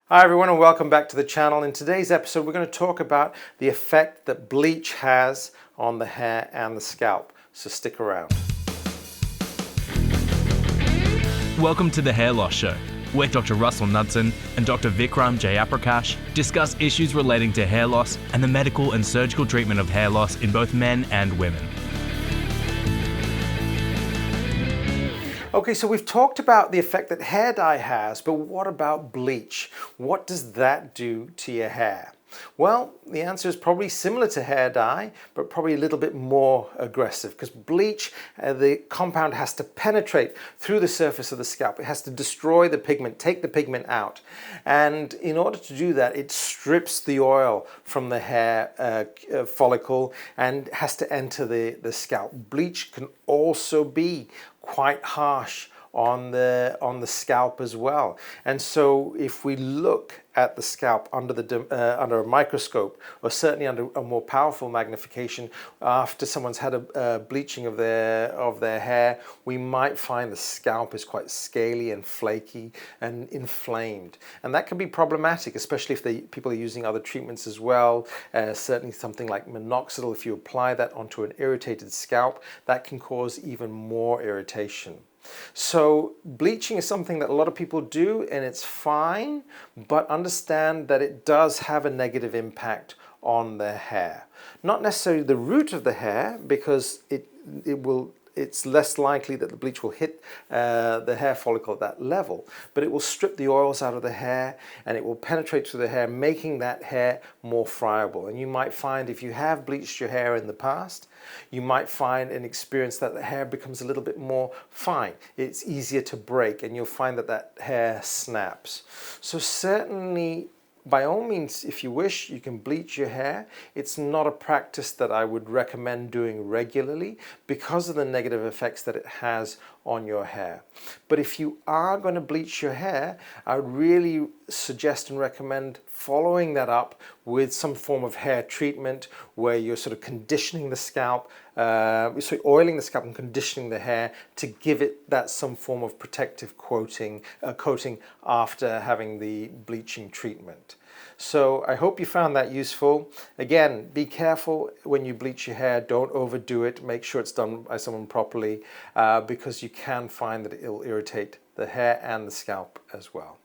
Hi everyone and welcome back to the channel. In today's episode we're going to talk about the effect that bleach has on the hair and the scalp, so stick around. Welcome to the Hair Loss Show, where Dr. Russell Knudsen and Dr. Vikram Jayaprakash discuss issues relating to hair loss and the medical and surgical treatment of hair loss in both men and women. Okay, so we've talked about the effect that hair dye has, but what about bleach? What does that do to your hair? Well, the answer is probably similar to hair dye, but probably a little bit more aggressive because bleach, the compound has to penetrate through the surface of the scalp. It has to destroy the pigment, take the pigment out. And in order to do that, it strips the oil from the hair follicle and has to enter the scalp. Bleach can also be quite harsh on the scalp as well. And so if we look at the scalp under a microscope, or certainly under a more powerful magnification, after someone's had a bleaching of their hair, we might find the scalp is quite scaly and flaky and inflamed. And that can be problematic, especially if people are using other treatments as well. Certainly something like minoxidil, if you apply that onto an irritated scalp, that can cause even more irritation. So bleaching is something that a lot of people do and it's fine, but understand that it does have a negative impact on the hair. Not necessarily the root of the hair, because it's less likely that the bleach will hit the hair follicle at that level, but it will strip the oils out of the hair and it will penetrate through the hair, making that hair more friable. And you might find, if you have bleached your hair in the past, you might find and experience that the hair becomes a little bit more fine. It's easier to break and you'll find that that hair snaps. So certainly, by all means, if you wish, you can bleach your hair. It's not a practice that I would recommend doing regularly because of the negative effects that it has on your hair. But if you are going to bleach your hair, I would really suggest and recommend following that up with some form of hair treatment where you're sort of conditioning the scalp, oiling the scalp and conditioning the hair to give it that some form of protective coating after having the bleaching treatment. So I hope you found that useful. Again, be careful when you bleach your hair. Don't overdo it. Make sure it's done by someone properly because you can find that it will irritate the hair and the scalp as well.